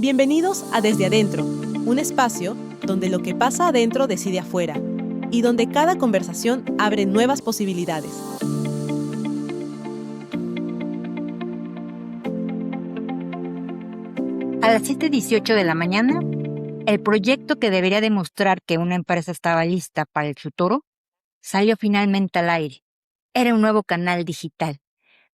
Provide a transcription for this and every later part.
Bienvenidos a Desde Adentro, un espacio donde lo que pasa adentro decide afuera y donde cada conversación abre nuevas posibilidades. A las 7:18 de la mañana, el proyecto que debería demostrar que una empresa estaba lista para el futuro salió finalmente al aire. Era un nuevo canal digital.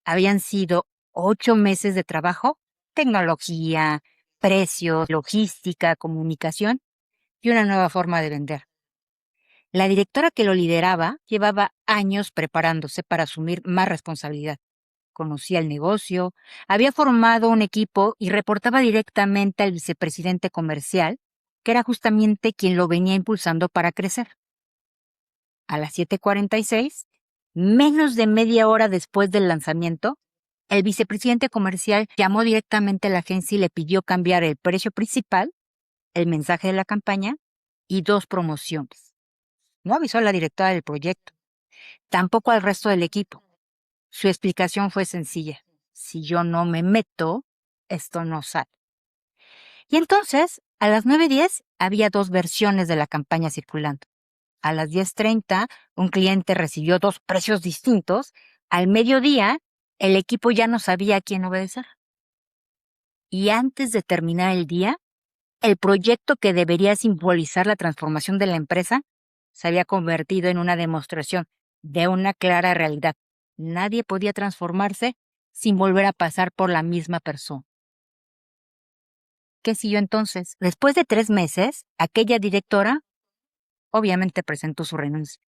Habían sido 8 meses de trabajo, tecnología, precios, logística, comunicación y una nueva forma de vender. La directora que lo lideraba llevaba años preparándose para asumir más responsabilidad. Conocía el negocio, había formado un equipo y reportaba directamente al vicepresidente comercial, que era justamente quien lo venía impulsando para crecer. A las 7:46, menos de media hora después del lanzamiento, el vicepresidente comercial llamó directamente a la agencia y le pidió cambiar el precio principal, el mensaje de la campaña y 2 promociones. No avisó a la directora del proyecto, tampoco al resto del equipo. Su explicación fue sencilla: si yo no me meto, esto no sale. Y entonces, a las 9:10 había 2 versiones de la campaña circulando. A las 10:30, un cliente recibió 2 precios distintos. Al mediodía, el equipo ya no sabía a quién obedecer. Y antes de terminar el día, el proyecto que debería simbolizar la transformación de la empresa se había convertido en una demostración de una clara realidad. Nadie podía transformarse sin volver a pasar por la misma persona. ¿Qué siguió entonces? Después de 3 meses, aquella directora obviamente presentó su renuncia.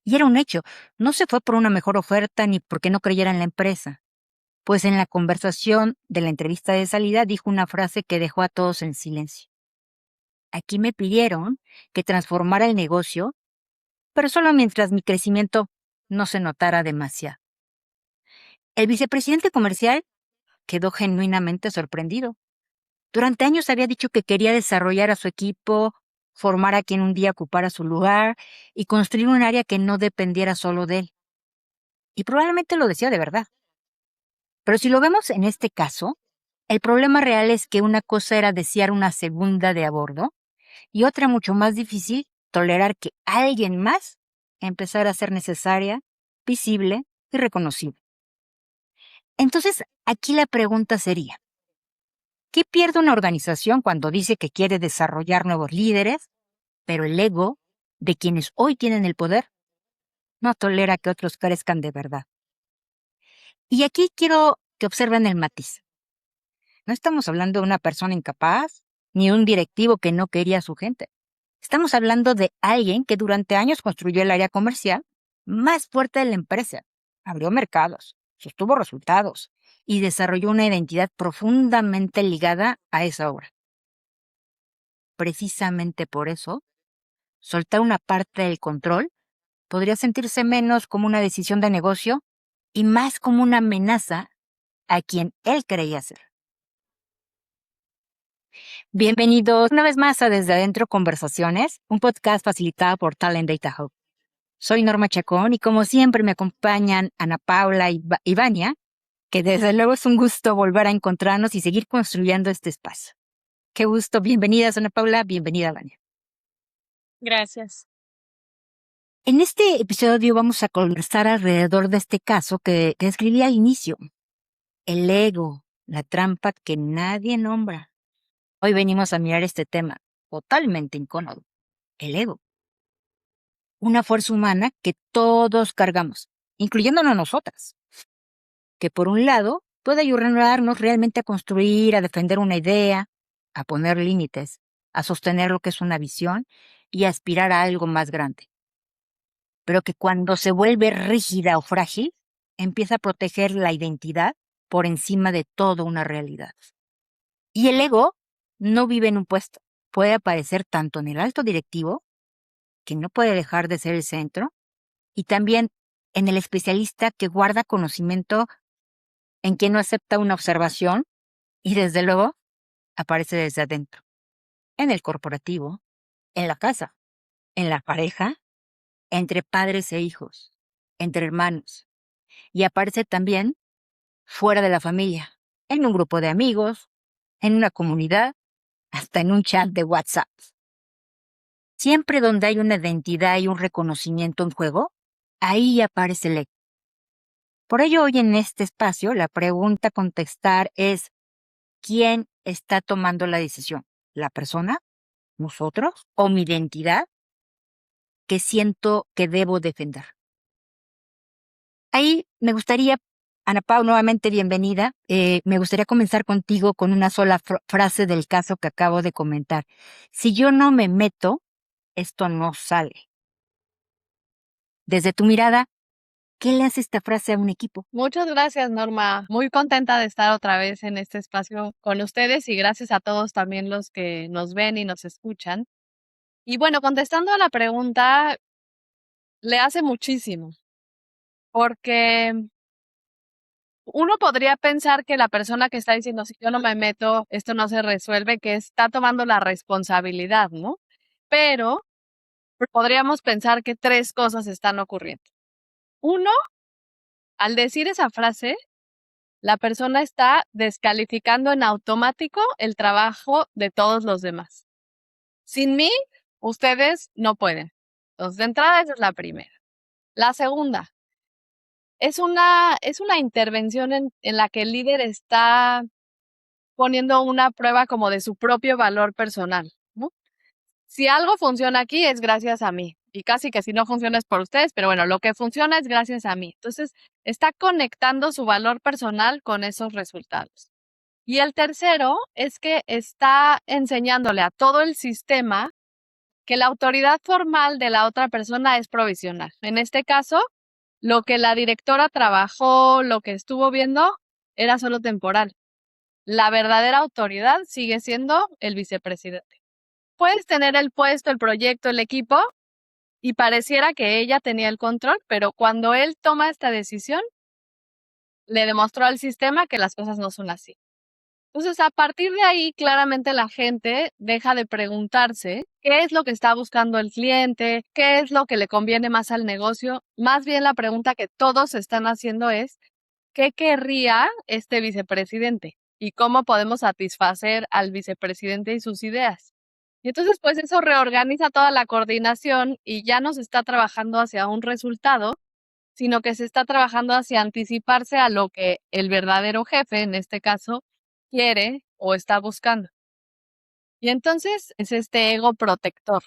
Y era un hecho, no se fue por una mejor oferta ni porque no creyera en la empresa, pues en la conversación de la entrevista de salida dijo una frase que dejó a todos en silencio. Aquí me pidieron que transformara el negocio, pero solo mientras mi crecimiento no se notara demasiado. El vicepresidente comercial quedó genuinamente sorprendido. Durante años había dicho que quería desarrollar a su equipo, formar a quien un día ocupara su lugar y construir un área que no dependiera solo de él. Y probablemente lo decía de verdad. Pero si lo vemos en este caso, el problema real es que una cosa era desear una segunda de a bordo y otra mucho más difícil, tolerar que alguien más empezara a ser necesaria, visible y reconocible. Entonces, aquí la pregunta sería: ¿qué pierde una organización cuando dice que quiere desarrollar nuevos líderes, pero el ego de quienes hoy tienen el poder no tolera que otros crezcan de verdad? Y aquí quiero que observen el matiz. No estamos hablando de una persona incapaz, ni un directivo que no quería a su gente. Estamos hablando de alguien que durante años construyó el área comercial más fuerte de la empresa, abrió mercados, sostuvo resultados y desarrolló una identidad profundamente ligada a esa obra. Precisamente por eso, soltar una parte del control podría sentirse menos como una decisión de negocio y más como una amenaza a quien él creía ser. Bienvenidos una vez más a Desde Adentro Conversaciones, un podcast facilitado por Talent Data Hub. Soy Norma Chacón y como siempre me acompañan Ana Paula y Vania, que desde luego es un gusto volver a encontrarnos y seguir construyendo este espacio. Qué gusto, bienvenidas Ana Paula, bienvenida Vania. Gracias. En este episodio vamos a conversar alrededor de este caso que escribí al inicio. El ego, la trampa que nadie nombra. Hoy venimos a mirar este tema totalmente incómodo, el ego. Una fuerza humana que todos cargamos, incluyéndonos nosotras, que por un lado puede ayudarnos realmente a construir, a defender una idea, a poner límites, a sostener lo que es una visión y a aspirar a algo más grande. Pero que cuando se vuelve rígida o frágil, empieza a proteger la identidad por encima de toda una realidad. Y el ego no vive en un puesto, puede aparecer tanto en el alto directivo, que no puede dejar de ser el centro, y también en el especialista que guarda conocimiento, en quien no acepta una observación y desde luego aparece desde adentro, en el corporativo, en la casa, en la pareja, entre padres e hijos, entre hermanos, y aparece también fuera de la familia, en un grupo de amigos, en una comunidad hasta en un chat de WhatsApp. Siempre donde hay una identidad y un reconocimiento en juego, ahí aparece el ego. Por ello, hoy en este espacio, la pregunta a contestar es: ¿quién está tomando la decisión? ¿La persona? ¿Nosotros? ¿O mi identidad que siento que debo defender? Ahí me gustaría, Ana Pau, nuevamente bienvenida. Me gustaría comenzar contigo con una sola frase del caso que acabo de comentar. Si yo no me meto, esto no sale. Desde tu mirada, ¿qué le hace esta frase a un equipo? Muchas gracias, Norma. Muy contenta de estar otra vez en este espacio con ustedes y gracias a todos también los que nos ven y nos escuchan. Y bueno, contestando a la pregunta, le hace muchísimo, porque uno podría pensar que la persona que está diciendo, si yo no me meto, esto no se resuelve, que está tomando la responsabilidad, ¿no? Pero podríamos pensar que tres cosas están ocurriendo. Uno, al decir esa frase, la persona está descalificando en automático el trabajo de todos los demás. Sin mí, ustedes no pueden. Entonces, de entrada, esa es la primera. La segunda, es una intervención en la que el líder está poniendo una prueba como de su propio valor personal, ¿no? Si algo funciona aquí es gracias a mí. Y casi que si no funciona es por ustedes, pero bueno, lo que funciona es gracias a mí. Entonces, está conectando su valor personal con esos resultados. Y el tercero es que está enseñándole a todo el sistema que la autoridad formal de la otra persona es provisional. En este caso, lo que la directora trabajó, lo que estuvo viendo, era solo temporal. La verdadera autoridad sigue siendo el vicepresidente. Puedes tener el puesto, el proyecto, el equipo, y pareciera que ella tenía el control, pero cuando él toma esta decisión, le demostró al sistema que las cosas no son así. Entonces, a partir de ahí, claramente la gente deja de preguntarse qué es lo que está buscando el cliente, qué es lo que le conviene más al negocio. Más bien la pregunta que todos están haciendo es, ¿qué querría este vicepresidente? ¿Y cómo podemos satisfacer al vicepresidente y sus ideas? Y entonces, pues eso reorganiza toda la coordinación y ya no se está trabajando hacia un resultado, sino que se está trabajando hacia anticiparse a lo que el verdadero jefe, en este caso, quiere o está buscando. Y entonces es este ego protector.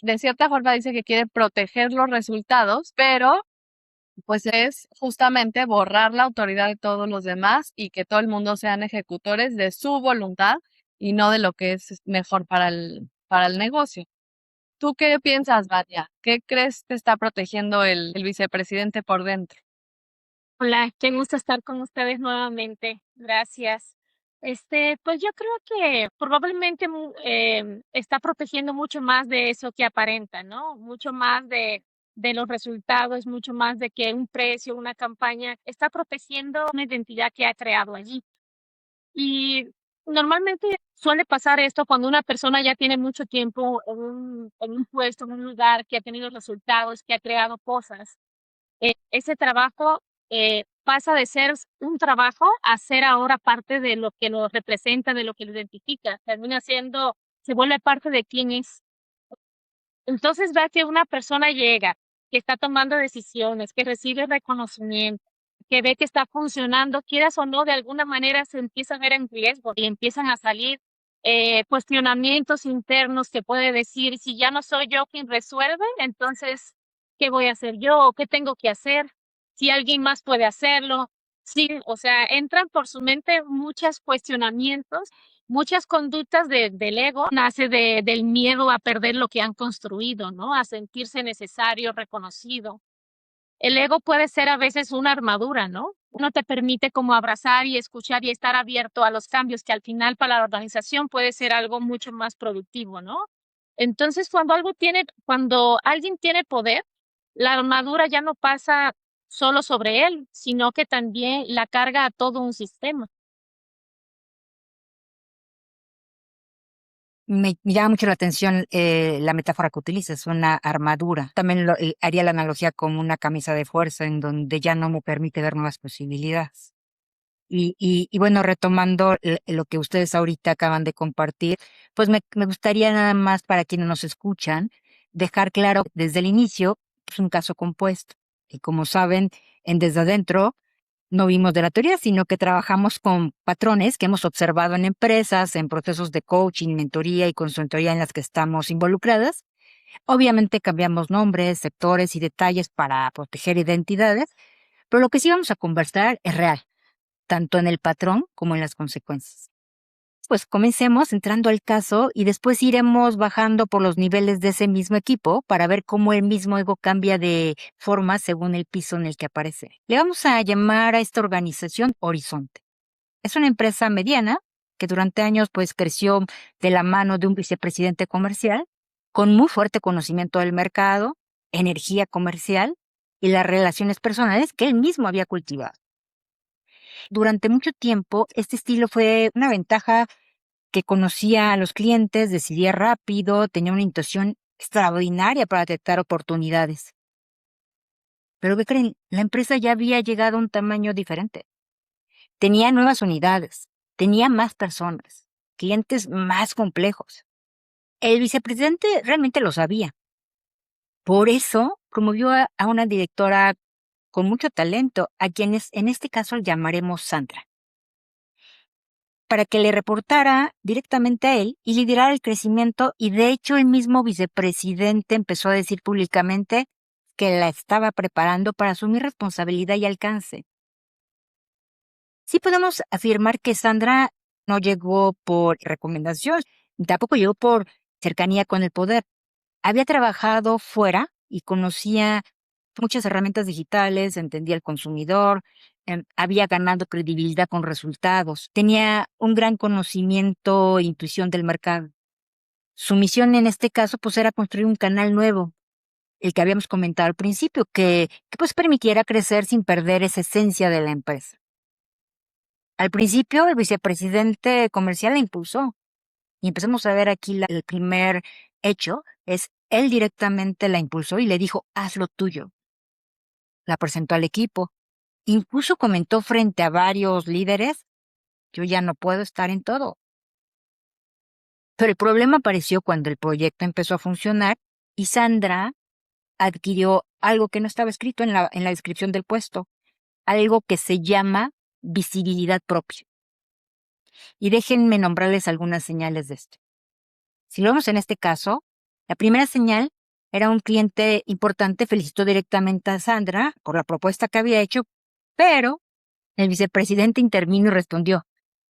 De cierta forma dice que quiere proteger los resultados, pero pues es justamente borrar la autoridad de todos los demás y que todo el mundo sean ejecutores de su voluntad y no de lo que es mejor para el negocio. ¿Tú qué piensas, Varia? ¿Qué crees que está protegiendo el vicepresidente por dentro? Hola, qué gusto estar con ustedes nuevamente. Gracias. Pues yo creo que probablemente está protegiendo mucho más de eso que aparenta, ¿no? Mucho más de los resultados, mucho más de que un precio, una campaña, está protegiendo una identidad que ha creado allí. Y normalmente suele pasar esto cuando una persona ya tiene mucho tiempo en un puesto, en un lugar, que ha tenido resultados, que ha creado cosas. Ese trabajo pasa de ser un trabajo a ser ahora parte de lo que lo representa, de lo que lo identifica. Termina siendo, se vuelve parte de quién es. Entonces ve que una persona llega, que está tomando decisiones, que recibe reconocimiento, que ve que está funcionando, quieras o no, de alguna manera se empieza a ver en riesgo y empiezan a salir cuestionamientos internos que puede decir, si ya no soy yo quien resuelve, entonces, ¿qué voy a hacer yo? ¿O qué tengo que hacer? Si alguien más puede hacerlo. Sí, o sea, entran por su mente muchos cuestionamientos. Muchas conductas del ego nace del miedo a perder lo que han construido, ¿no? A sentirse necesario, reconocido. El ego puede ser a veces una armadura, ¿no? No te permite como abrazar y escuchar y estar abierto a los cambios que al final para la organización puede ser algo mucho más productivo, ¿no? Entonces, cuando alguien tiene poder, la armadura ya no pasa solo sobre él, sino que también la carga a todo un sistema. Me llama mucho la atención la metáfora que utilizas, una armadura. También haría la analogía como una camisa de fuerza en donde ya no me permite ver nuevas posibilidades. Y bueno, retomando lo que ustedes ahorita acaban de compartir, pues me gustaría nada más para quienes nos escuchan, dejar claro desde el inicio, es un caso compuesto. Y como saben, en Desde Adentro no vimos de la teoría, sino que trabajamos con patrones que hemos observado en empresas, en procesos de coaching, mentoría y consultoría en las que estamos involucradas. Obviamente cambiamos nombres, sectores y detalles para proteger identidades, pero lo que sí vamos a conversar es real, tanto en el patrón como en las consecuencias. Pues comencemos entrando al caso y después iremos bajando por los niveles de ese mismo equipo para ver cómo el mismo ego cambia de forma según el piso en el que aparece. Le vamos a llamar a esta organización Horizonte. Es una empresa mediana que durante años pues creció de la mano de un vicepresidente comercial con muy fuerte conocimiento del mercado, energía comercial y las relaciones personales que él mismo había cultivado. Durante mucho tiempo, este estilo fue una ventaja que conocía a los clientes, decidía rápido, tenía una intuición extraordinaria para detectar oportunidades. Pero ¿qué creen? La empresa ya había llegado a un tamaño diferente. Tenía nuevas unidades, tenía más personas, clientes más complejos. El vicepresidente realmente lo sabía. Por eso promovió a una directora con mucho talento, a quienes en este caso llamaremos Sandra, para que le reportara directamente a él y liderara el crecimiento, y de hecho el mismo vicepresidente empezó a decir públicamente que la estaba preparando para asumir responsabilidad y alcance. Sí podemos afirmar que Sandra no llegó por recomendación, tampoco llegó por cercanía con el poder. Había trabajado fuera y conocía muchas herramientas digitales, entendía al consumidor, había ganado credibilidad con resultados, tenía un gran conocimiento e intuición del mercado. Su misión en este caso pues era construir un canal nuevo, el que habíamos comentado al principio, que pues permitiera crecer sin perder esa esencia de la empresa. Al principio el vicepresidente comercial la impulsó y empezamos a ver aquí el primer hecho, es él directamente la impulsó y le dijo, haz lo tuyo. La presentó al equipo. Incluso comentó frente a varios líderes, yo ya no puedo estar en todo. Pero el problema apareció cuando el proyecto empezó a funcionar y Sandra adquirió algo que no estaba escrito en la descripción del puesto, algo que se llama visibilidad propia. Y déjenme nombrarles algunas señales de esto. Si lo vemos en este caso, la primera señal era un cliente importante, felicitó directamente a Sandra por la propuesta que había hecho, pero el vicepresidente intervino y respondió,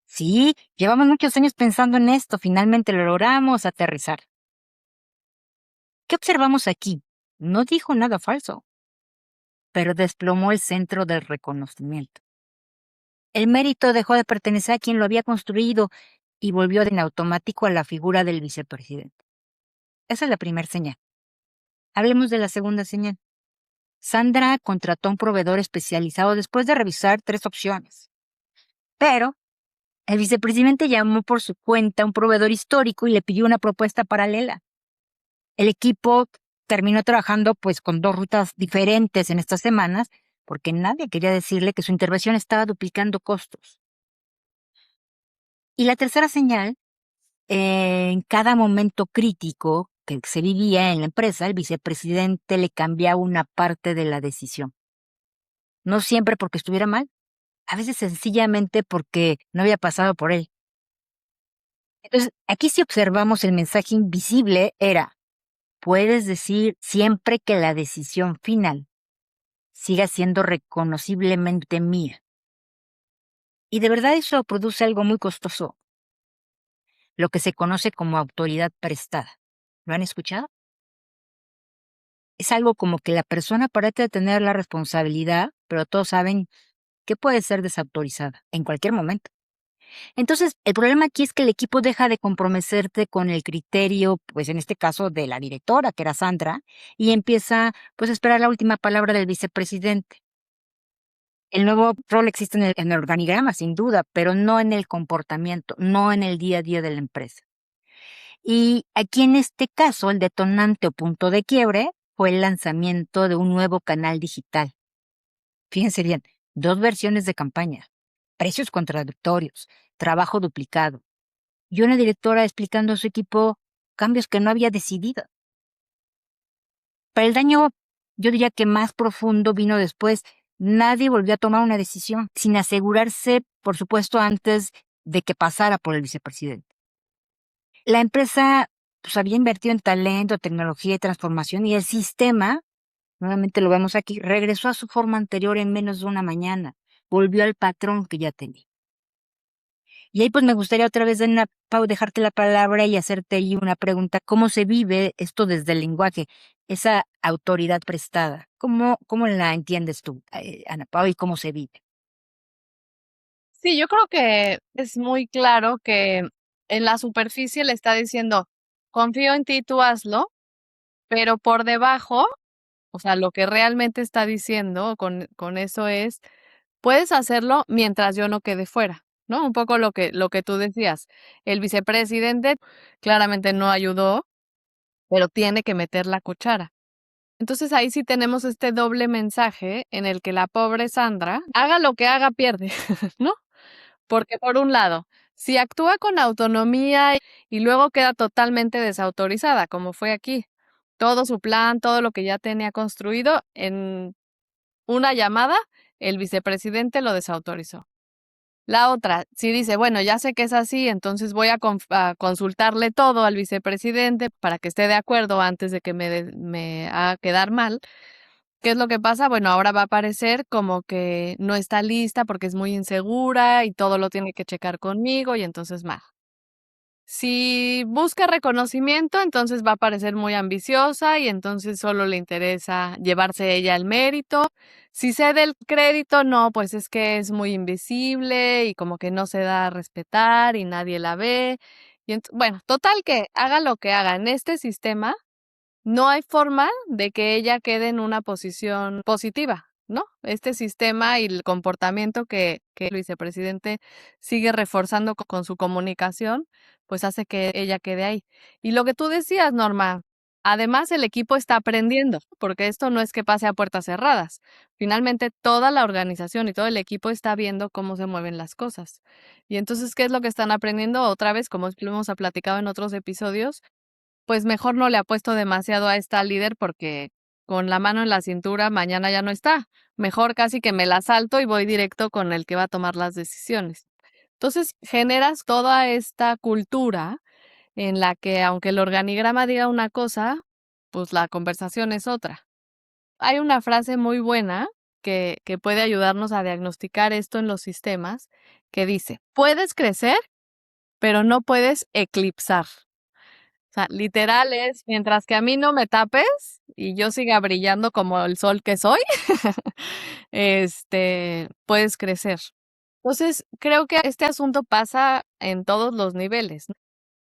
sí, llevamos muchos años pensando en esto, finalmente lo logramos aterrizar. ¿Qué observamos aquí? No dijo nada falso, pero desplomó el centro del reconocimiento. El mérito dejó de pertenecer a quien lo había construido y volvió en automático a la figura del vicepresidente. Esa es la primera señal. Hablemos de la segunda señal. Sandra contrató a un proveedor especializado después de revisar 3 opciones. Pero el vicepresidente llamó por su cuenta a un proveedor histórico y le pidió una propuesta paralela. El equipo terminó trabajando pues con 2 rutas diferentes en estas semanas porque nadie quería decirle que su intervención estaba duplicando costos. Y la tercera señal, en cada momento crítico que se vivía en la empresa, el vicepresidente le cambiaba una parte de la decisión. No siempre porque estuviera mal, a veces sencillamente porque no había pasado por él. Entonces, aquí si observamos el mensaje invisible era, puedes decir siempre que la decisión final siga siendo reconociblemente mía. Y de verdad eso produce algo muy costoso, lo que se conoce como autoridad prestada. ¿Lo han escuchado? Es algo como que la persona parece tener la responsabilidad, pero todos saben que puede ser desautorizada en cualquier momento. Entonces, el problema aquí es que el equipo deja de comprometerse con el criterio, pues en este caso de la directora, que era Sandra, y empieza pues a esperar la última palabra del vicepresidente. El nuevo rol existe en el organigrama, sin duda, pero no en el comportamiento, no en el día a día de la empresa. Y aquí en este caso, el detonante o punto de quiebre fue el lanzamiento de un nuevo canal digital. Fíjense bien, 2 versiones de campaña. precios contradictorios, trabajo duplicado. Y una directora explicando a su equipo cambios que no había decidido. Pero el daño, yo diría que más profundo vino después. Nadie volvió a tomar una decisión sin asegurarse, por supuesto, antes de que pasara por el vicepresidente. La empresa pues, había invertido en talento, tecnología y transformación y el sistema, nuevamente lo vemos aquí, regresó a su forma anterior en menos de una mañana. Volvió al patrón que ya tenía. Y ahí pues me gustaría otra vez, Dana, Pau, dejarte la palabra y hacerte ahí una pregunta. ¿Cómo se vive esto desde el lenguaje, esa autoridad prestada? ¿Cómo la entiendes tú, Ana Pau, y cómo se vive? Sí, yo creo que es muy claro que en la superficie le está diciendo, confío en ti, tú hazlo, pero por debajo, o sea, lo que realmente está diciendo con eso es, puedes hacerlo mientras yo no quede fuera, ¿no? Un poco lo que tú decías. El vicepresidente claramente no ayudó, pero tiene que meter la cuchara. Entonces ahí sí tenemos este doble mensaje en el que la pobre Sandra, haga lo que haga, pierde, ¿no? Porque por un lado, si actúa con autonomía y luego queda totalmente desautorizada, como fue aquí, todo su plan, todo lo que ya tenía construido, en una llamada, el vicepresidente lo desautorizó. La otra, si dice, bueno, ya sé que es así, entonces voy a consultarle todo al vicepresidente para que esté de acuerdo antes de que me haga quedar mal. ¿Qué es lo que pasa? Bueno, ahora va a parecer como que no está lista porque es muy insegura y todo lo tiene que checar conmigo y entonces mal. Si busca reconocimiento, entonces va a parecer muy ambiciosa y entonces solo le interesa llevarse ella el mérito. Si cede el crédito, no, pues es que es muy invisible y como que no se da a respetar y nadie la ve. Y bueno, total que haga lo que haga en este sistema, no hay forma de que ella quede en una posición positiva, ¿no? Este sistema y el comportamiento que el vicepresidente sigue reforzando con su comunicación, pues hace que ella quede ahí. Y lo que tú decías, Norma, además el equipo está aprendiendo, porque esto no es que pase a puertas cerradas. Finalmente, toda la organización y todo el equipo está viendo cómo se mueven las cosas. Y entonces, ¿qué es lo que están aprendiendo? Otra vez, como lo hemos platicado en otros episodios, pues mejor no le apuesto demasiado a esta líder porque con la mano en la cintura mañana ya no está. Mejor casi que me la salto y voy directo con el que va a tomar las decisiones. Entonces generas toda esta cultura en la que aunque el organigrama diga una cosa, pues la conversación es otra. Hay una frase muy buena que puede ayudarnos a diagnosticar esto en los sistemas que dice, puedes crecer, pero no puedes eclipsar. O sea, literal es, mientras que a mí no me tapes y yo siga brillando como el sol que soy, puedes crecer. Entonces, creo que este asunto pasa en todos los niveles.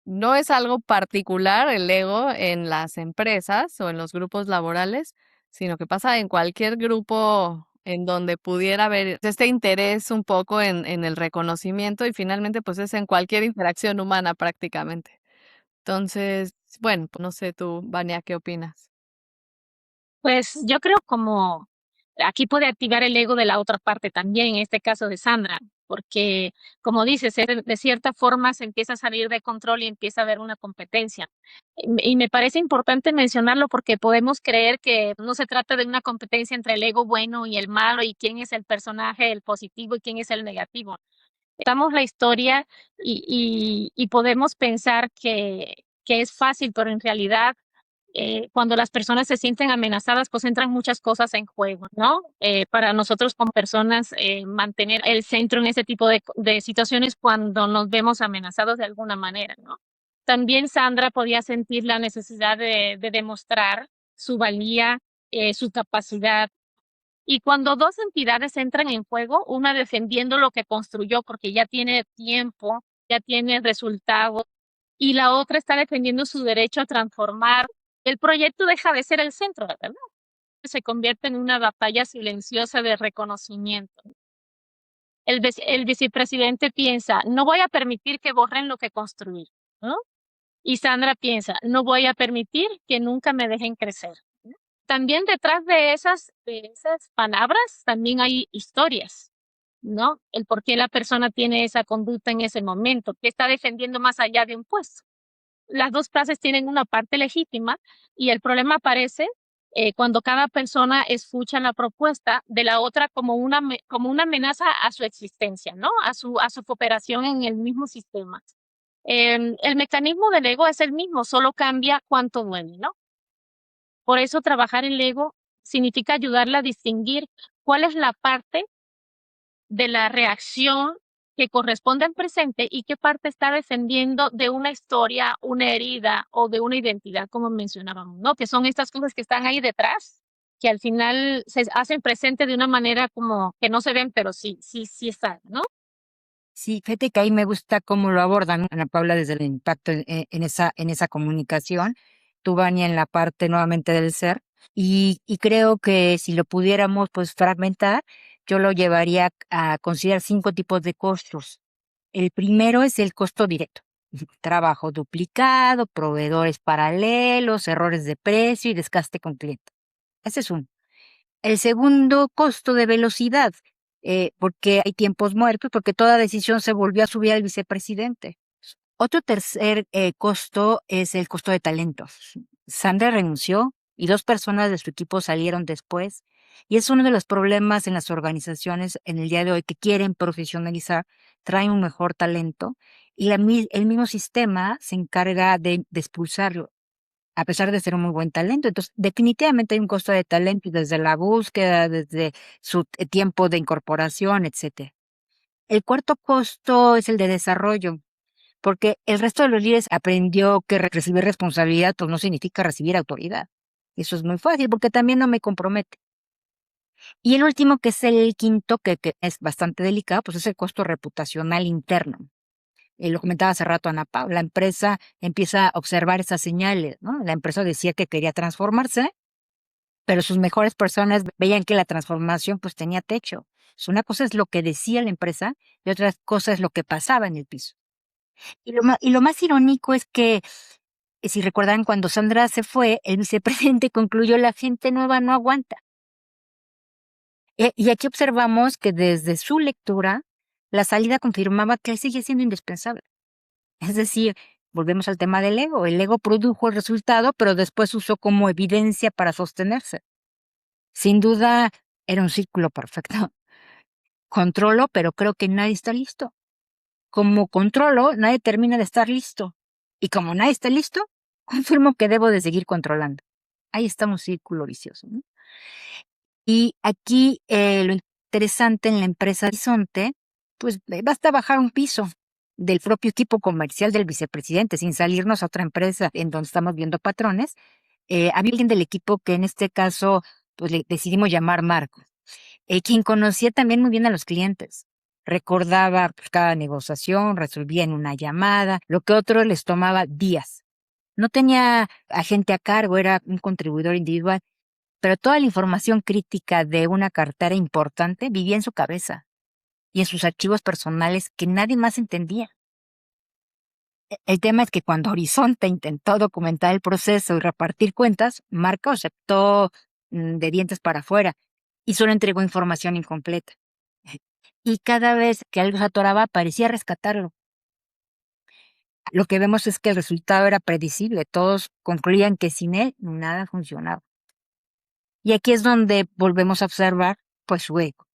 No es algo particular el ego en las empresas o en los grupos laborales, sino que pasa en cualquier grupo en donde pudiera haber este interés un poco en el reconocimiento y finalmente pues es en cualquier interacción humana prácticamente. Entonces, bueno, pues no sé tú, Vania, ¿qué opinas? Pues yo creo como aquí puede activar el ego de la otra parte también, en este caso de Sandra, porque como dices, de cierta forma se empieza a salir de control y empieza a haber una competencia. Y me parece importante mencionarlo porque podemos creer que no se trata de una competencia entre el ego bueno y el malo y quién es el personaje, el positivo y quién es el negativo. Contamos la historia y podemos pensar que es fácil, pero en realidad cuando las personas se sienten amenazadas, pues entran muchas cosas en juego, ¿no? Para nosotros como personas, mantener el centro en ese tipo de situaciones cuando nos vemos amenazados de alguna manera, ¿no? También Sandra podía sentir la necesidad de demostrar su valía, su capacidad. Y cuando dos entidades entran en juego, una defendiendo lo que construyó porque ya tiene tiempo, ya tiene resultados, y la otra está defendiendo su derecho a transformar, el proyecto deja de ser el centro, ¿verdad? Se convierte en una batalla silenciosa de reconocimiento. El vicepresidente piensa, no voy a permitir que borren lo que construí, ¿no? Y Sandra piensa, no voy a permitir que nunca me dejen crecer. También detrás de esas palabras también hay historias. ¿no? El por qué la persona tiene esa conducta en ese momento, que está defendiendo más allá de un puesto. Las dos frases tienen una parte legítima y el problema aparece cuando cada persona escucha la propuesta de la otra como una amenaza a su existencia, ¿no? A su cooperación en el mismo sistema. El mecanismo del ego es el mismo, solo cambia cuánto duele, ¿no? Por eso trabajar el ego significa ayudarla a distinguir cuál es la parte de la reacción que corresponde al presente y qué parte está defendiendo de una historia, una herida o de una identidad, como mencionábamos, ¿no? Que son estas cosas que están ahí detrás, que al final se hacen presente de una manera como que no se ven, pero sí están, ¿no? Sí, fíjate que ahí me gusta cómo lo abordan, Ana Paula, desde el impacto en esa comunicación, tú, Vania, en la parte nuevamente del ser, y creo que si lo pudiéramos pues fragmentar, yo lo llevaría a considerar 5 tipos de costos. El primero es el costo directo, trabajo duplicado, proveedores paralelos, errores de precio y desgaste con cliente. Ese es uno. El segundo, costo de velocidad, porque hay tiempos muertos, porque toda decisión se volvió a subir al vicepresidente. Otro tercer costo es el costo de talentos. Sandra renunció y 2 personas de su equipo salieron después. Y es uno de los problemas en las organizaciones en el día de hoy que quieren profesionalizar, traen un mejor talento y el mismo sistema se encarga de expulsarlo a pesar de ser un muy buen talento. Entonces, definitivamente hay un costo de talento desde la búsqueda, desde su tiempo de incorporación, etcétera. El cuarto costo es el de desarrollo, porque el resto de los líderes aprendió que recibir responsabilidad pues, no significa recibir autoridad. Eso es muy fácil porque también no me compromete. Y el último, que es el quinto, que es bastante delicado, pues es el costo reputacional interno. Lo comentaba hace rato Ana Paula, la empresa empieza a observar esas señales, ¿no? La empresa decía que quería transformarse, pero sus mejores personas veían que la transformación pues tenía techo. Una cosa es lo que decía la empresa y otra cosa es lo que pasaba en el piso. Y lo más irónico es que, si recuerdan, cuando Sandra se fue, el vicepresidente concluyó: la gente nueva no aguanta. Y aquí observamos que desde su lectura, la salida confirmaba que él sigue siendo indispensable. Es decir, volvemos al tema del ego. El ego produjo el resultado, pero después usó como evidencia para sostenerse. Sin duda, era un círculo perfecto. Controlo, pero creo que nadie está listo. Como controlo, nadie termina de estar listo. Y como nadie está listo, confirmo que debo de seguir controlando. Ahí está un círculo vicioso, ¿no? Y aquí lo interesante en la empresa Horizonte, pues basta bajar un piso del propio equipo comercial del vicepresidente, sin salirnos a otra empresa en donde estamos viendo patrones. Había alguien del equipo que en este caso pues le decidimos llamar Marco, quien conocía también muy bien a los clientes. Recordaba pues, cada negociación, resolvía en una llamada, lo que a otros les tomaba días. No tenía agente a cargo, era un contribuidor individual, pero toda la información crítica de una cartera importante vivía en su cabeza y en sus archivos personales que nadie más entendía. El tema es que cuando Horizonte intentó documentar el proceso y repartir cuentas, Marco aceptó de dientes para afuera y solo entregó información incompleta. Y cada vez que algo se atoraba, parecía rescatarlo. Lo que vemos es que el resultado era predecible. Todos concluían que sin él nada funcionaba. Y aquí es donde volvemos a observar, pues, su ego.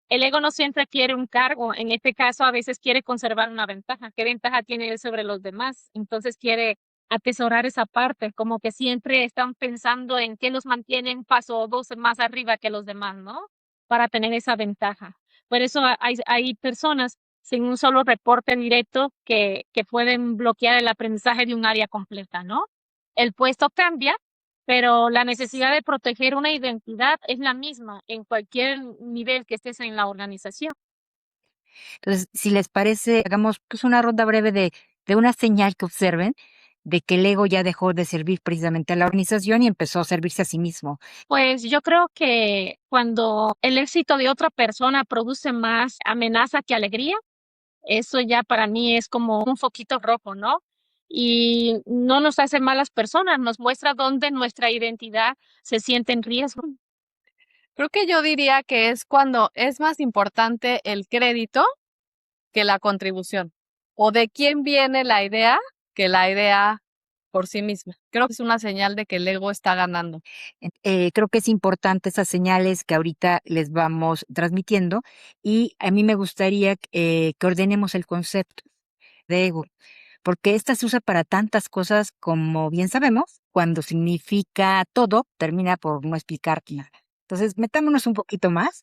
El ego no siempre quiere un cargo, en este caso a veces quiere conservar una ventaja. ¿Qué ventaja tiene él sobre los demás? Entonces quiere atesorar esa parte, como que siempre están pensando en qué los mantiene un paso o dos más arriba que los demás, ¿no? Para tener esa ventaja. Por eso hay personas sin un solo reporte directo que pueden bloquear el aprendizaje de un área completa, ¿no? El puesto cambia, pero la necesidad de proteger una identidad es la misma en cualquier nivel que estés en la organización. Entonces, si les parece, hagamos pues una ronda breve de una señal que observen de que el ego ya dejó de servir precisamente a la organización y empezó a servirse a sí mismo. Pues yo creo que cuando el éxito de otra persona produce más amenaza que alegría, eso ya para mí es como un foquito rojo, ¿no? Y no nos hace malas personas, nos muestra dónde nuestra identidad se siente en riesgo. Creo que yo diría que es cuando es más importante el crédito que la contribución, o de quién viene la idea que la idea por sí misma. Creo que es una señal de que el ego está ganando. Creo que es importante esas señales que ahorita les vamos transmitiendo y a mí me gustaría que ordenemos el concepto de ego, porque esta se usa para tantas cosas como bien sabemos, cuando significa todo, termina por no explicar nada. Entonces, metámonos un poquito más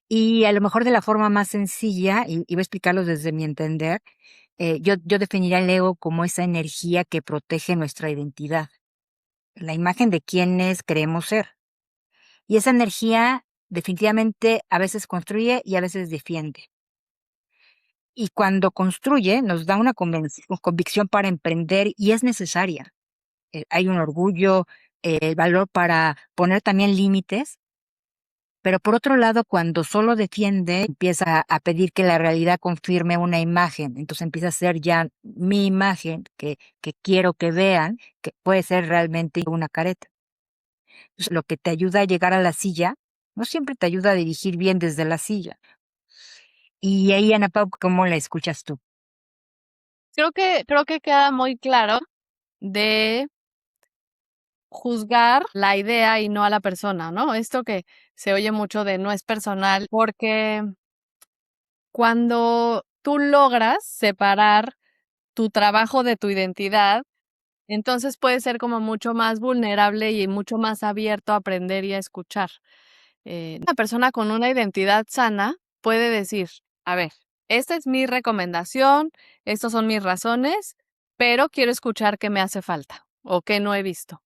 y a lo mejor de la forma más sencilla, y voy a explicarlo desde mi entender, yo definiría el ego como esa energía que protege nuestra identidad, la imagen de quienes creemos ser. Y esa energía definitivamente a veces construye y a veces defiende. Y cuando construye nos da una convicción para emprender y es necesaria. Hay un orgullo, el valor para poner también límites, pero por otro lado, cuando solo defiende, empieza a pedir que la realidad confirme una imagen. Entonces empieza a ser ya mi imagen que quiero que vean, que puede ser realmente una careta. Entonces, lo que te ayuda a llegar a la silla, no siempre te ayuda a dirigir bien desde la silla. Y ahí, Ana Pau, ¿cómo la escuchas tú? Creo que queda muy claro de juzgar la idea y no a la persona, ¿no? Esto que se oye mucho de no es personal, porque cuando tú logras separar tu trabajo de tu identidad, entonces puedes ser como mucho más vulnerable y mucho más abierto a aprender y a escuchar. Una persona con una identidad sana puede decir, a ver, esta es mi recomendación, estas son mis razones, pero quiero escuchar qué me hace falta o qué no he visto.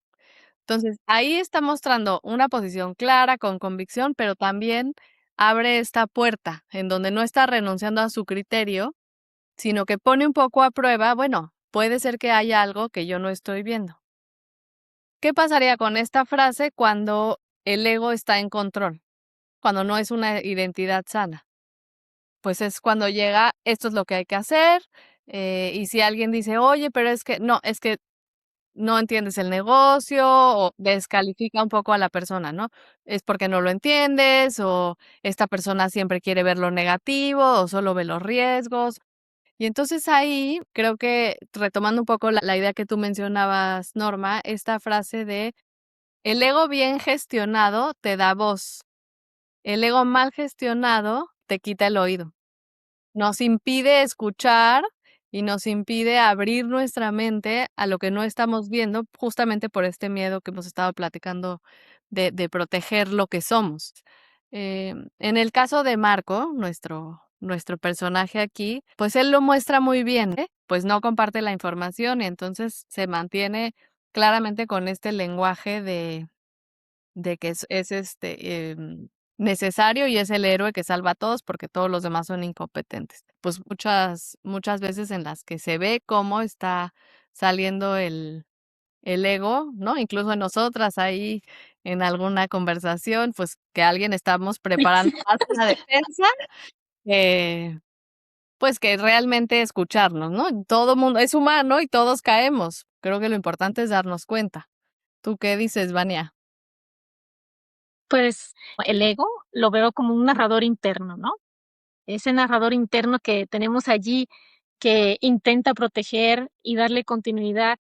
Entonces, ahí está mostrando una posición clara, con convicción, pero también abre esta puerta en donde no está renunciando a su criterio, sino que pone un poco a prueba, bueno, puede ser que haya algo que yo no estoy viendo. ¿Qué pasaría con esta frase cuando el ego está en control? Cuando no es una identidad sana. Pues es cuando llega, esto es lo que hay que hacer, y si alguien dice, oye, pero es que no entiendes el negocio, o descalifica un poco a la persona, ¿no? Es porque no lo entiendes, o esta persona siempre quiere ver lo negativo, o solo ve los riesgos. Y entonces ahí creo que retomando un poco la idea que tú mencionabas, Norma, esta frase de el ego bien gestionado te da voz, el ego mal gestionado te quita el oído. Nos impide escuchar y nos impide abrir nuestra mente a lo que no estamos viendo, justamente por este miedo que hemos estado platicando de proteger lo que somos. En el caso de Marco, nuestro personaje aquí, pues él lo muestra muy bien, ¿eh? Pues no comparte la información y entonces se mantiene claramente con este lenguaje de que necesario y es el héroe que salva a todos porque todos los demás son incompetentes. Pues muchas veces en las que se ve cómo está saliendo el ego, ¿no? Incluso en nosotras ahí en alguna conversación, pues que alguien estamos preparando más una defensa, eh, pues que realmente escucharnos, ¿no? Todo mundo es humano y todos caemos. Creo que lo importante es darnos cuenta. ¿Tú qué dices, Vania? Pues el ego lo veo como un narrador interno, ¿no? Ese narrador interno que tenemos allí que intenta proteger y darle continuidad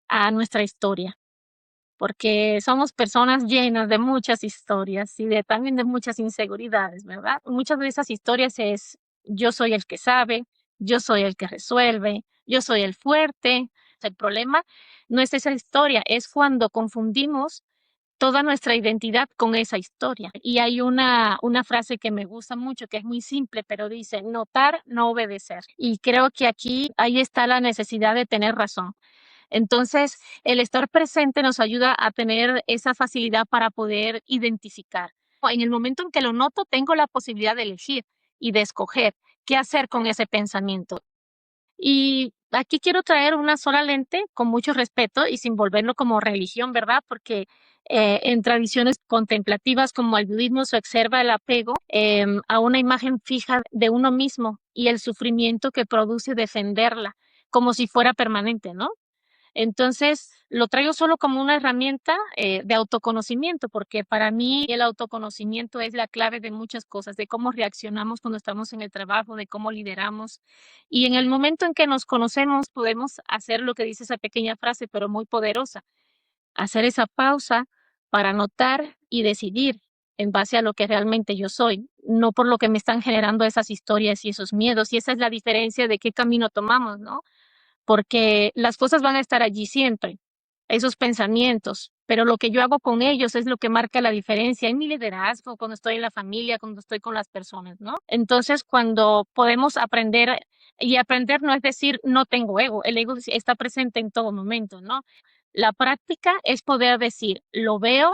a nuestra historia, porque somos personas llenas de muchas historias y también de muchas inseguridades, ¿verdad? Muchas de esas historias es yo soy el que sabe, yo soy el que resuelve, yo soy el fuerte. El problema no es esa historia, es cuando confundimos toda nuestra identidad con esa historia. Y hay una frase que me gusta mucho, que es muy simple, pero dice, notar, no obedecer. Y creo que aquí, ahí está la necesidad de tener razón. Entonces, el estar presente nos ayuda a tener esa facilidad para poder identificar. En el momento en que lo noto, tengo la posibilidad de elegir y de escoger qué hacer con ese pensamiento. Y aquí quiero traer una sola lente con mucho respeto y sin volverlo como religión, ¿verdad? Porque en tradiciones contemplativas como el budismo se observa el apego a una imagen fija de uno mismo y el sufrimiento que produce defenderla como si fuera permanente, ¿no? Entonces, lo traigo solo como una herramienta de autoconocimiento, porque para mí el autoconocimiento es la clave de muchas cosas, de cómo reaccionamos cuando estamos en el trabajo, de cómo lideramos. Y en el momento en que nos conocemos, podemos hacer lo que dice esa pequeña frase, pero muy poderosa, hacer esa pausa para notar y decidir en base a lo que realmente yo soy, no por lo que me están generando esas historias y esos miedos. Y esa es la diferencia de qué camino tomamos, ¿no? Porque las cosas van a estar allí siempre, esos pensamientos, pero lo que yo hago con ellos es lo que marca la diferencia en mi liderazgo, cuando estoy en la familia, cuando estoy con las personas, ¿no? Entonces, cuando podemos aprender, y aprender no es decir no tengo ego, el ego está presente en todo momento, ¿no? La práctica es poder decir, lo veo,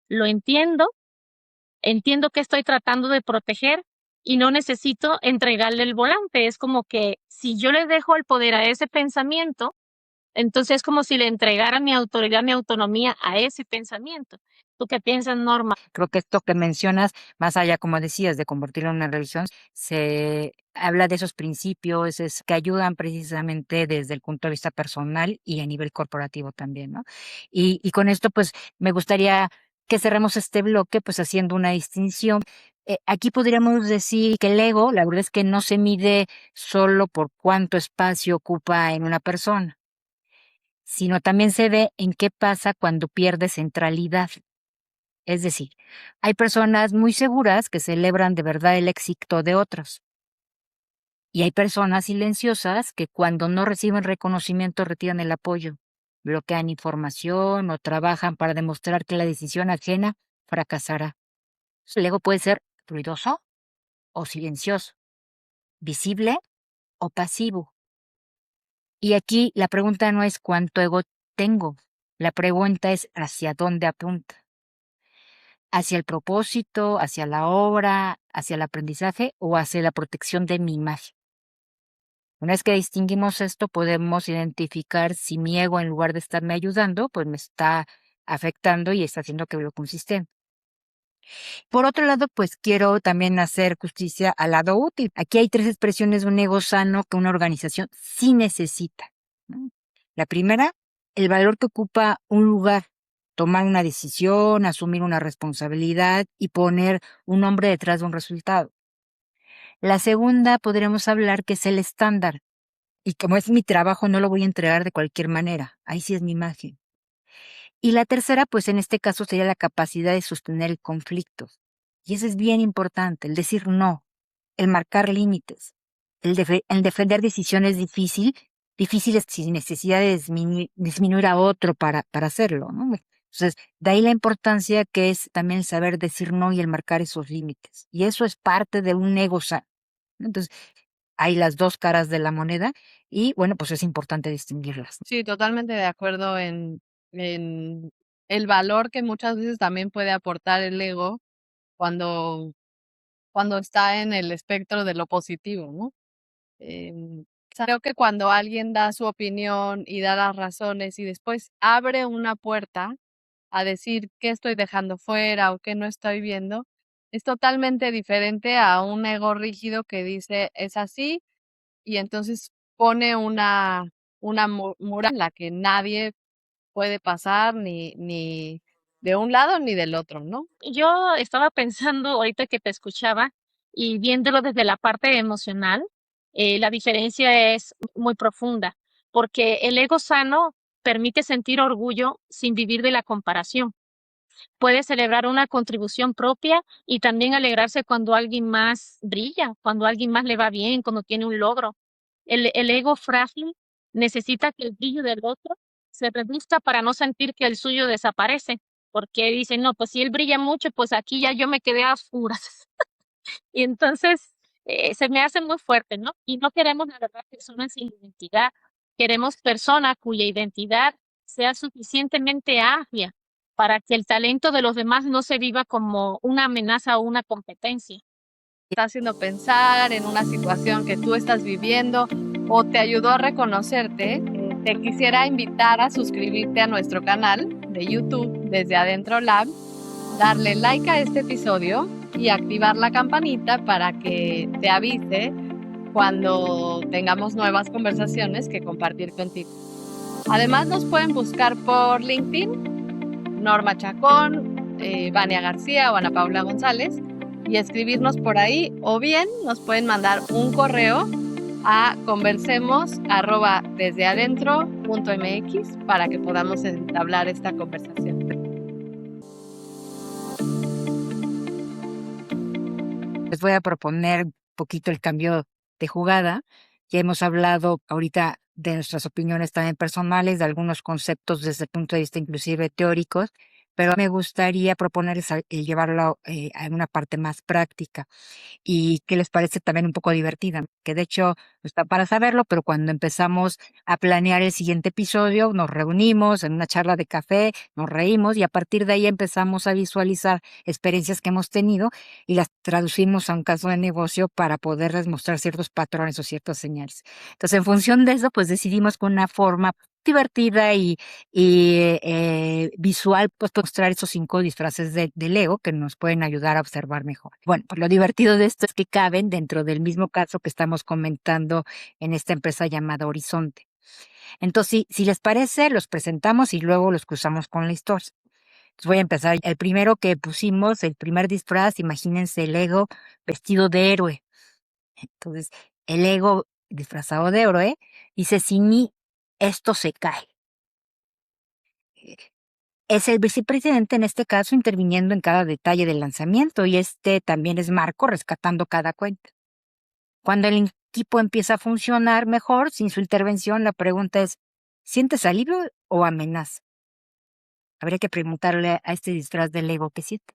lo entiendo, entiendo que estoy tratando de proteger y no necesito entregarle el volante. Es como que si yo le dejo el poder a ese pensamiento, entonces es como si le entregara mi autoridad, mi autonomía a ese pensamiento. ¿Tú qué piensas, Norma? Creo que esto que mencionas, más allá, como decías, de convertirlo en una religión, se habla de esos principios que ayudan precisamente desde el punto de vista personal y a nivel corporativo también, ¿no? Y con esto, pues, me gustaría que cerremos este bloque, pues, haciendo una distinción. Aquí podríamos decir que el ego, la verdad es que no se mide solo por cuánto espacio ocupa en una persona, sino también se ve en qué pasa cuando pierde centralidad. Es decir, hay personas muy seguras que celebran de verdad el éxito de otros. Y hay personas silenciosas que cuando no reciben reconocimiento retiran el apoyo, bloquean información o trabajan para demostrar que la decisión ajena fracasará. El ego puede ser ruidoso o silencioso, visible o pasivo. Y aquí la pregunta no es cuánto ego tengo, la pregunta es hacia dónde apunta. ¿Hacia el propósito, hacia la obra, hacia el aprendizaje o hacia la protección de mi imagen? Una vez que distinguimos esto, podemos identificar si mi ego, en lugar de estarme ayudando, pues me está afectando y está haciendo que lo consistente. Por otro lado, pues quiero también hacer justicia al lado útil. Aquí hay 3 expresiones de un ego sano que una organización sí necesita, ¿no? La primera, el valor que ocupa un lugar, tomar una decisión, asumir una responsabilidad y poner un nombre detrás de un resultado. La segunda, podríamos hablar que es el estándar. Y como es mi trabajo, no lo voy a entregar de cualquier manera. Ahí sí es mi imagen. Y la tercera, pues en este caso sería la capacidad de sostener el conflicto. Y eso es bien importante, el decir no, el marcar límites, el defender decisiones difíciles sin necesidad de disminuir a otro para hacerlo, ¿no? Entonces, de ahí la importancia que es también el saber decir no y el marcar esos límites. Y eso es parte de un ego sano, ¿no? Entonces, hay las 2 caras de la moneda y, bueno, pues es importante distinguirlas. Sí, totalmente de acuerdo en el valor que muchas veces también puede aportar el ego cuando, cuando está en el espectro de lo positivo, ¿no? Creo que cuando alguien da su opinión y da las razones y después abre una puerta a decir qué estoy dejando fuera o qué no estoy viendo, es totalmente diferente a un ego rígido que dice es así y entonces pone una muralla en la que nadie puede pasar ni de un lado ni del otro, ¿no? Yo estaba pensando ahorita que te escuchaba y viéndolo desde la parte emocional, la diferencia es muy profunda, porque el ego sano permite sentir orgullo sin vivir de la comparación. Puede celebrar una contribución propia y también alegrarse cuando alguien más brilla, cuando alguien más le va bien, cuando tiene un logro. El ego frágil necesita que el brillo del otro se reduzca para no sentir que el suyo desaparece, porque dicen, no, pues si él brilla mucho, pues aquí ya yo me quedé a oscuras. Y entonces se me hace muy fuerte, ¿no? Y no queremos, la verdad, personas sin identidad. Queremos personas cuya identidad sea suficientemente amplia para que el talento de los demás no se viva como una amenaza o una competencia. Está haciendo pensar en una situación que tú estás viviendo o te ayudó a reconocerte, te quisiera invitar a suscribirte a nuestro canal de YouTube Desde Adentro Lab, darle like a este episodio y activar la campanita para que te avise cuando tengamos nuevas conversaciones que compartir contigo. Además, nos pueden buscar por LinkedIn, Norma Chacón, Vania García o Ana Paula González, y escribirnos por ahí, o bien nos pueden mandar un correo a conversemos@desdeadentro.mx para que podamos entablar esta conversación. Les voy a proponer un poquito el cambio de jugada. Ya hemos hablado ahorita de nuestras opiniones también personales, de algunos conceptos desde el punto de vista inclusive teóricos, pero me gustaría proponerles llevarlo a una parte más práctica y que les parece también un poco divertida, que de hecho no está para saberlo, pero cuando empezamos a planear el siguiente episodio, nos reunimos en una charla de café, nos reímos y a partir de ahí empezamos a visualizar experiencias que hemos tenido y las traducimos a un caso de negocio para poderles mostrar ciertos patrones o ciertas señales. Entonces, en función de eso, pues decidimos con una forma divertida y visual, pues mostrar esos 5 disfraces de Lego que nos pueden ayudar a observar mejor. Bueno, pues lo divertido de esto es que caben dentro del mismo caso que estamos comentando en esta empresa llamada Horizonte. Entonces, si les parece, los presentamos y luego los cruzamos con la historia. Entonces voy a empezar. El primero que pusimos, el primer disfraz, imagínense el Lego vestido de héroe. Entonces, el Lego disfrazado de héroe dice, sin mí, esto se cae. Es el vicepresidente en este caso interviniendo en cada detalle del lanzamiento y este también es Marco rescatando cada cuenta. Cuando el equipo empieza a funcionar mejor sin su intervención, la pregunta es, ¿sientes alivio o amenaza? Habría que preguntarle a este disfraz del Lego que siente.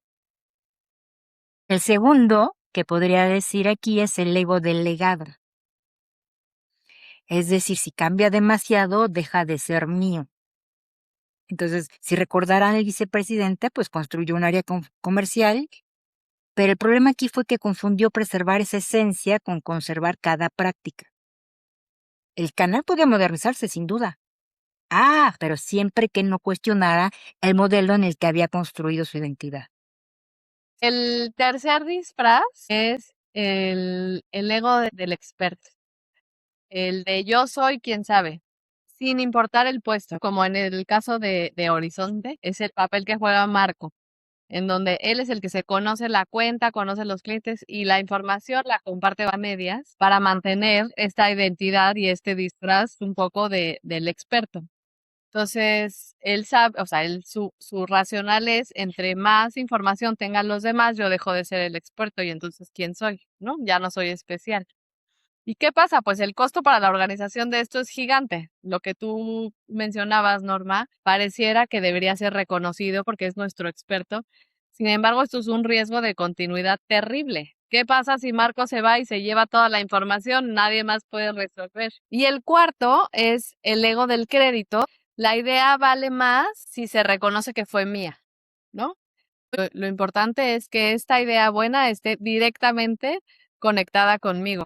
El segundo que podría decir aquí es el Lego del legado. Es decir, si cambia demasiado, deja de ser mío. Entonces, si recordarán el vicepresidente, pues construyó un área comercial, pero el problema aquí fue que confundió preservar esa esencia con conservar cada práctica. El canal podía modernizarse, sin duda. Pero siempre que no cuestionara el modelo en el que había construido su identidad. El tercer disfraz es el ego del experto, el de yo soy quien sabe, sin importar el puesto, como en el caso de Horizonte, es el papel que juega Marco, en donde él es el que se conoce la cuenta, conoce los clientes y la información la comparte a medias para mantener esta identidad y este disfraz un poco del experto. Entonces, él sabe, o sea, su racional es, entre más información tengan los demás, yo dejo de ser el experto y entonces, ¿quién soy? ¿No? Ya no soy especial. ¿Y qué pasa? Pues el costo para la organización de esto es gigante. Lo que tú mencionabas, Norma, pareciera que debería ser reconocido porque es nuestro experto. Sin embargo, esto es un riesgo de continuidad terrible. ¿Qué pasa si Marco se va y se lleva toda la información? Nadie más puede resolver. Y el cuarto es el ego del crédito. La idea vale más si se reconoce que fue mía, ¿no? Lo importante es que esta idea buena esté directamente conectada conmigo.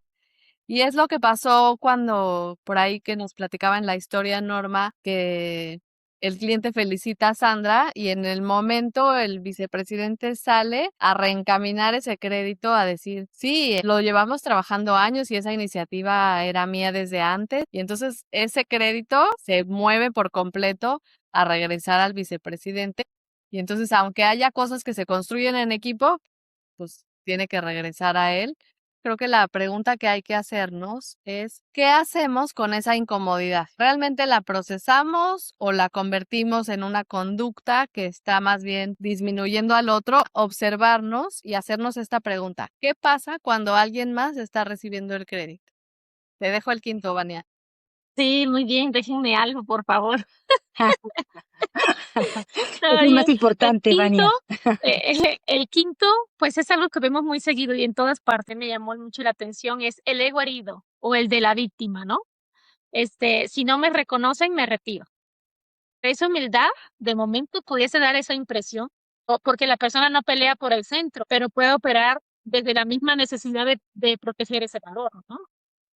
Y es lo que pasó cuando por ahí que nos platicaba en la historia Norma, que el cliente felicita a Sandra y en el momento el vicepresidente sale a reencaminar ese crédito, a decir, sí, lo llevamos trabajando años y esa iniciativa era mía desde antes. Y entonces ese crédito se mueve por completo a regresar al vicepresidente. Y entonces, aunque haya cosas que se construyen en equipo, pues tiene que regresar a él. Creo que la pregunta que hay que hacernos es, ¿qué hacemos con esa incomodidad? ¿Realmente la procesamos o la convertimos en una conducta que está más bien disminuyendo al otro? Observarnos y hacernos esta pregunta. ¿Qué pasa cuando alguien más está recibiendo el crédito? Te dejo el quinto, Vania. Sí, muy bien, déjenme algo, por favor. Es el más Oye, importante, Vania. el quinto, pues es algo que vemos muy seguido y en todas partes me llamó mucho la atención, es el ego herido o el de la víctima, ¿no? Si no me reconocen, me retiro. Esa humildad, de momento, pudiese dar esa impresión, o porque la persona no pelea por el centro, pero puede operar desde la misma necesidad de proteger ese valor, ¿no?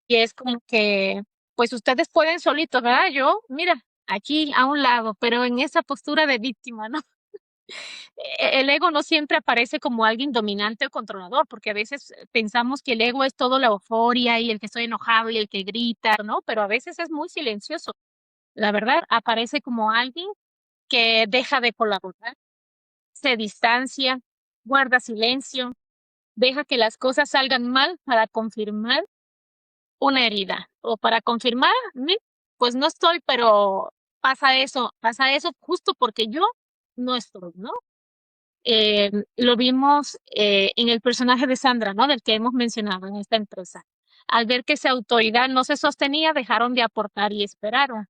Y es como que, pues ustedes pueden solitos, ¿verdad? Yo, mira, aquí a un lado, pero en esa postura de víctima, ¿no? El ego no siempre aparece como alguien dominante o controlador, porque a veces pensamos que el ego es todo la euforia y el que estoy enojado y el que grita, ¿no? Pero a veces es muy silencioso. La verdad, aparece como alguien que deja de colaborar, se distancia, guarda silencio, deja que las cosas salgan mal para confirmar una herida o para confirmar, pues no estoy, pero pasa eso justo porque yo no estoy, ¿no? Lo vimos en el personaje de Sandra, ¿no? Del que hemos mencionado en esta empresa. Al ver que esa autoridad no se sostenía, dejaron de aportar y esperaron.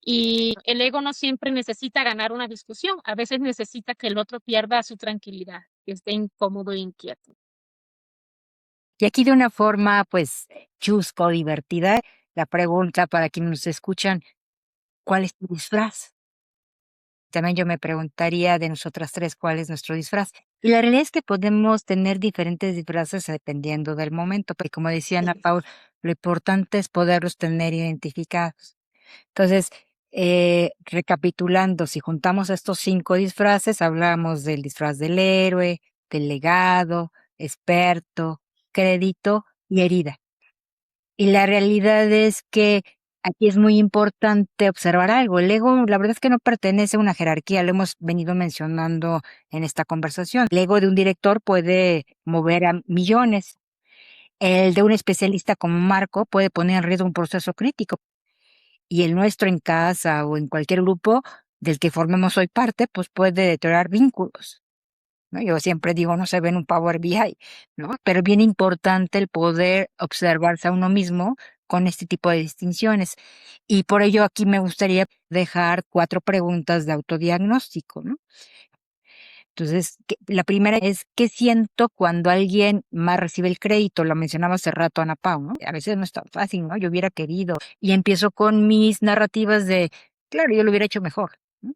Y el ego no siempre necesita ganar una discusión, a veces necesita que el otro pierda su tranquilidad, que esté incómodo e inquieto. Y aquí de una forma, pues, chusco, divertida, la pregunta para quienes nos escuchan, ¿cuál es tu disfraz? También yo me preguntaría de nosotras tres cuál es nuestro disfraz. Y la realidad es que podemos tener diferentes disfraces dependiendo del momento, pero como decía Ana Paula, lo importante es poderlos tener identificados. Entonces, recapitulando, si juntamos estos 5 disfraces, hablamos del disfraz del héroe, del legado, experto, crédito y herida. Y la realidad es que aquí es muy importante observar algo. El ego, la verdad es que no pertenece a una jerarquía, lo hemos venido mencionando en esta conversación. El ego de un director puede mover a millones. El de un especialista como Marco puede poner en riesgo un proceso crítico. Y el nuestro en casa o en cualquier grupo del que formemos hoy parte, pues puede deteriorar vínculos, ¿no? Yo siempre digo, no se ve en un Power BI, ¿no? Pero es bien importante el poder observarse a uno mismo con este tipo de distinciones. Y por ello aquí me gustaría dejar 4 preguntas de autodiagnóstico, ¿no? Entonces, la primera es, ¿qué siento cuando alguien más recibe el crédito? Lo mencionaba hace rato Ana Pau, ¿no? A veces no es tan fácil, ¿no? Yo hubiera querido. Y empiezo con mis narrativas de, claro, yo lo hubiera hecho mejor, ¿no?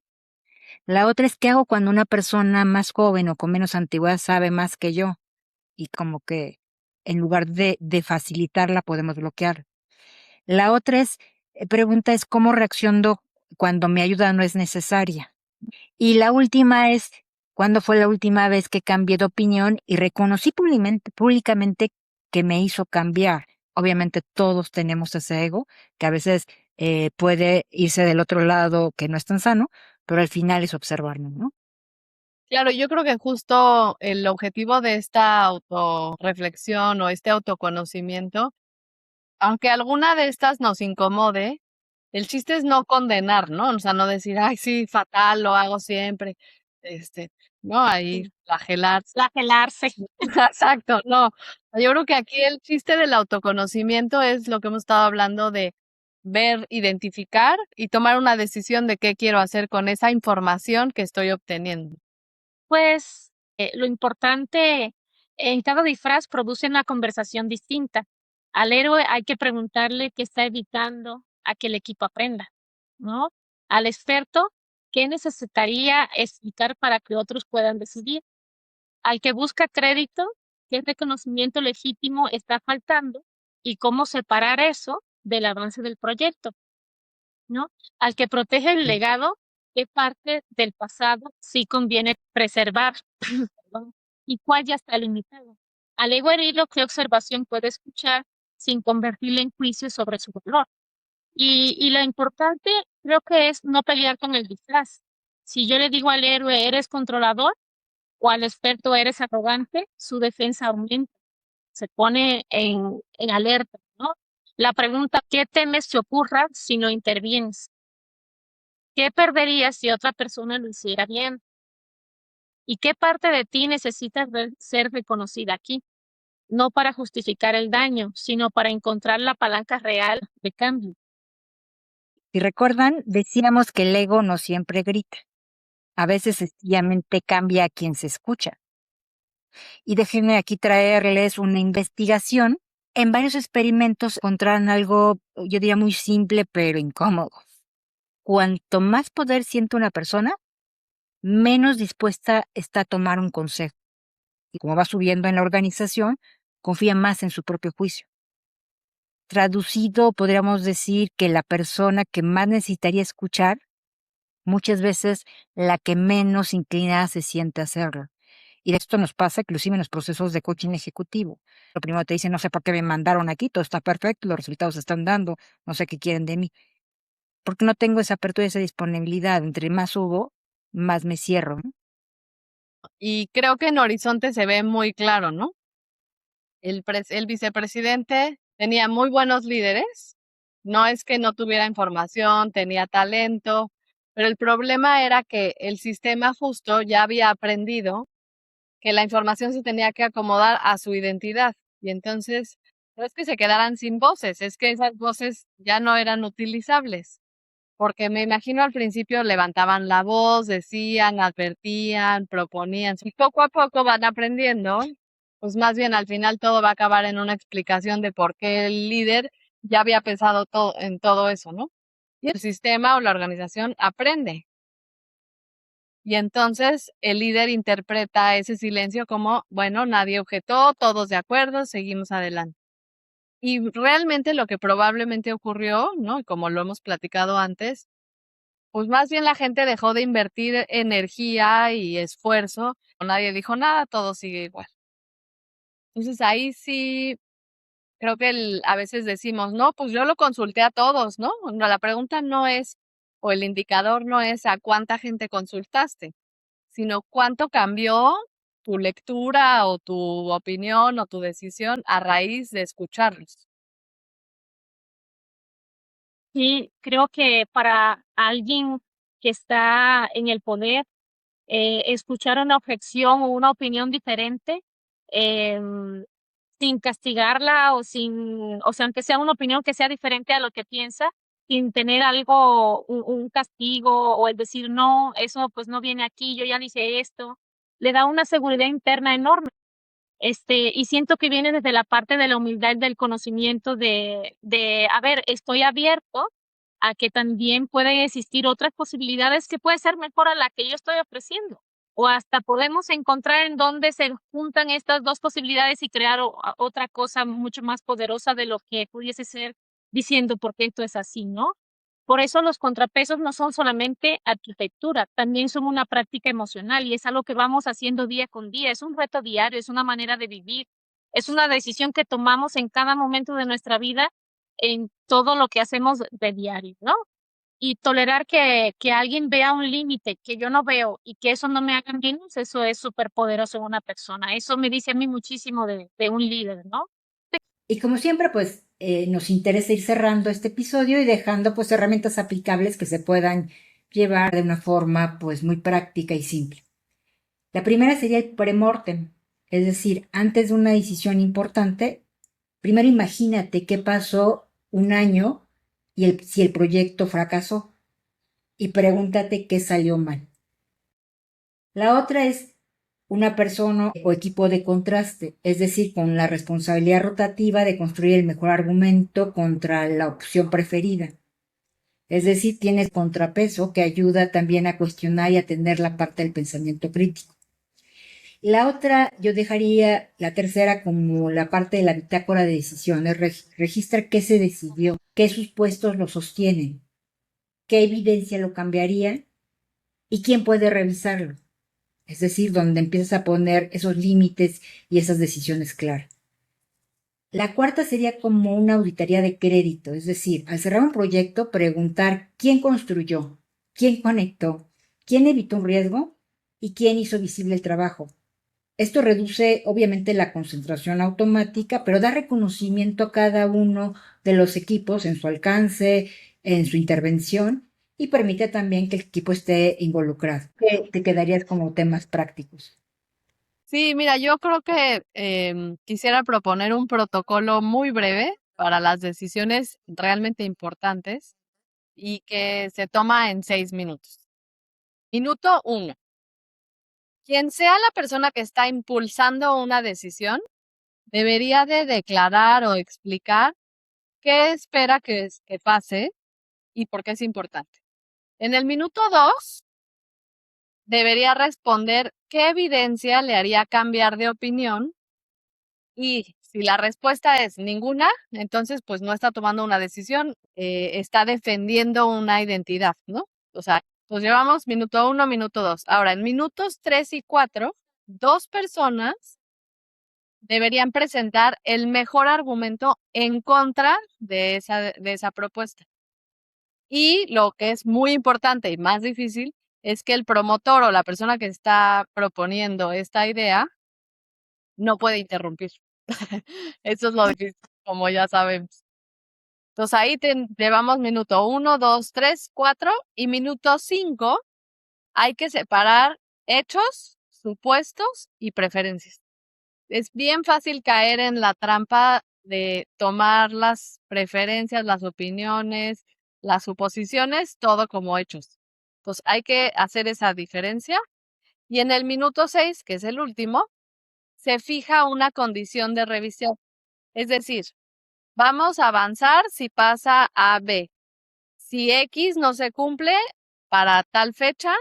La otra es, ¿qué hago cuando una persona más joven o con menos antigüedad sabe más que yo? Y como que en lugar de facilitarla, podemos bloquear. La otra es, pregunta es, ¿cómo reacciono cuando mi ayuda no es necesaria? Y la última es, ¿cuándo fue la última vez que cambié de opinión y reconocí públicamente que me hizo cambiar? Obviamente todos tenemos ese ego que a veces puede irse del otro lado que no es tan sano, pero al final es observarnos, ¿no? Claro, yo creo que justo el objetivo de esta autorreflexión o este autoconocimiento, aunque alguna de estas nos incomode, el chiste es no condenar, ¿no? O sea, no decir: "Ay, sí, fatal, lo hago siempre", este, ¿no? Ahí Sí. flagelarse. Flagelarse. Exacto, no. Yo creo que aquí el chiste del autoconocimiento es lo que hemos estado hablando de ver, identificar y tomar una decisión de qué quiero hacer con esa información que estoy obteniendo. Pues lo importante, en cada disfraz produce una conversación distinta. Al héroe hay que preguntarle qué está evitando a que el equipo aprenda, ¿no? Al experto, qué necesitaría explicar para que otros puedan decidir. Al que busca crédito, qué reconocimiento legítimo está faltando y cómo separar eso del avance del proyecto, ¿no? Al que protege el Sí. legado, qué parte del pasado sí conviene preservar, perdón, y cuál ya está limitado. Al ego herido, qué observación puede escuchar sin convertirle en juicio sobre su valor. Y lo importante creo que es no pelear con el disfraz. Si yo le digo al héroe, eres controlador, o al experto, eres arrogante, su defensa aumenta, se pone en alerta, ¿no? La pregunta, ¿qué temes que ocurra si no intervienes? ¿Qué perderías si otra persona lo hiciera bien? ¿Y qué parte de ti necesita ser reconocida aquí? No para justificar el daño, sino para encontrar la palanca real de cambio. Si recuerdan, decíamos que el ego no siempre grita. A veces sencillamente cambia a quien se escucha. Y déjenme aquí traerles una investigación. En varios experimentos encontraron algo, yo diría muy simple, pero incómodo. Cuanto más poder siente una persona, menos dispuesta está a tomar un consejo. Y como va subiendo en la organización, confía más en su propio juicio. Traducido, podríamos decir que la persona que más necesitaría escuchar, muchas veces la que menos inclinada se siente a hacerlo. Y esto nos pasa inclusive en los procesos de coaching ejecutivo. Lo primero te dicen, no sé por qué me mandaron aquí, todo está perfecto, los resultados se están dando, no sé qué quieren de mí. porque no tengo esa apertura y esa disponibilidad. Entre más hubo, más me cierro, ¿no? Y creo que en Horizonte se ve muy claro, ¿no? El vicepresidente tenía muy buenos líderes, no es que no tuviera información, tenía talento, pero el problema era que el sistema justo ya había aprendido que la información se tenía que acomodar a su identidad. Y entonces, no es que se quedaran sin voces, es que esas voces ya no eran utilizables. Porque me imagino al principio levantaban la voz, decían, advertían, proponían. Y poco a poco van aprendiendo, pues más bien al final todo va a acabar en una explicación de por qué el líder ya había pensado todo, en todo eso, ¿no? Y el sistema o la organización aprende. Y entonces el líder interpreta ese silencio como, bueno, nadie objetó, todos de acuerdo, seguimos adelante. Y realmente lo que probablemente ocurrió, ¿no? Y como lo hemos platicado antes, pues más bien la gente dejó de invertir energía y esfuerzo, nadie dijo nada, todo sigue igual. Entonces ahí sí creo que a veces decimos, no, pues yo lo consulté a todos, ¿no? No, la pregunta no es, o el indicador no es a cuánta gente consultaste, sino cuánto cambió tu lectura o tu opinión o tu decisión a raíz de escucharlos. Sí, creo que para alguien que está en el poder, escuchar una objeción o una opinión diferente, em, sin castigarla o sea, aunque sea una opinión que sea diferente a lo que piensa, sin tener algo, un castigo o el decir, no, eso pues no viene aquí, yo ya dije esto, le da una seguridad interna enorme. Y siento que viene desde la parte de la humildad y del conocimiento a ver, estoy abierto a que también pueden existir otras posibilidades que puede ser mejor a la que yo estoy ofreciendo. O hasta podemos encontrar en dónde se juntan estas dos posibilidades y crear otra cosa mucho más poderosa de lo que pudiese ser diciendo por qué esto es así, ¿no? Por eso los contrapesos no son solamente arquitectura, también son una práctica emocional y es algo que vamos haciendo día con día, es un reto diario, es una manera de vivir, es una decisión que tomamos en cada momento de nuestra vida, en todo lo que hacemos de diario, ¿no? Y tolerar que alguien vea un límite que yo no veo y que eso no me haga menos, eso es súper poderoso en una persona. Eso me dice a mí muchísimo de un líder, ¿no? Y como siempre, pues nos interesa ir cerrando este episodio y dejando pues herramientas aplicables que se puedan llevar de una forma pues muy práctica y simple. La primera sería el premortem, es decir, antes de una decisión importante, primero imagínate qué pasó un año y si el proyecto fracasó y pregúntate qué salió mal. La otra es una persona o equipo de contraste, es decir, con la responsabilidad rotativa de construir el mejor argumento contra la opción preferida. Es decir, tienes contrapeso que ayuda también a cuestionar y a tener la parte del pensamiento crítico. La otra, yo dejaría la tercera como la parte de la bitácora de decisiones. Registra qué se decidió, qué supuestos lo sostienen, qué evidencia lo cambiaría y quién puede revisarlo. Es decir, donde empiezas a poner esos límites y esas decisiones claras. La cuarta sería como una auditoría de crédito, es decir, al cerrar un proyecto, preguntar quién construyó, quién conectó, quién evitó un riesgo y quién hizo visible el trabajo. Esto reduce obviamente la concentración automática, pero da reconocimiento a cada uno de los equipos en su alcance, en su intervención y permite también que el equipo esté involucrado. ¿Qué te quedarías como temas prácticos? Sí, mira, yo creo que quisiera proponer un protocolo muy breve para las decisiones realmente importantes y que se toma en 6 minutos. Minuto 1. Quien sea la persona que está impulsando una decisión, debería de declarar o explicar qué espera que pase y por qué es importante. En el minuto 2, debería responder qué evidencia le haría cambiar de opinión y si la respuesta es ninguna, entonces pues no está tomando una decisión, está defendiendo una identidad, ¿no? O sea, pues llevamos minuto 1, minuto 2. Ahora, en minutos 3 y 4, 2 personas deberían presentar el mejor argumento en contra de esa propuesta. Y lo que es muy importante y más difícil es que el promotor o la persona que está proponiendo esta idea no puede interrumpir. Eso es lo difícil, como ya sabemos. Entonces ahí llevamos minuto 1, 2, 3, 4 y minuto 5 hay que separar hechos, supuestos y preferencias. Es bien fácil caer en la trampa de tomar las preferencias, las opiniones, las suposiciones, todo como hechos. Pues hay que hacer esa diferencia. Y en el minuto 6, que es el último, se fija una condición de revisión. Es decir, vamos a avanzar si pasa a B. Si X no se cumple para tal fecha,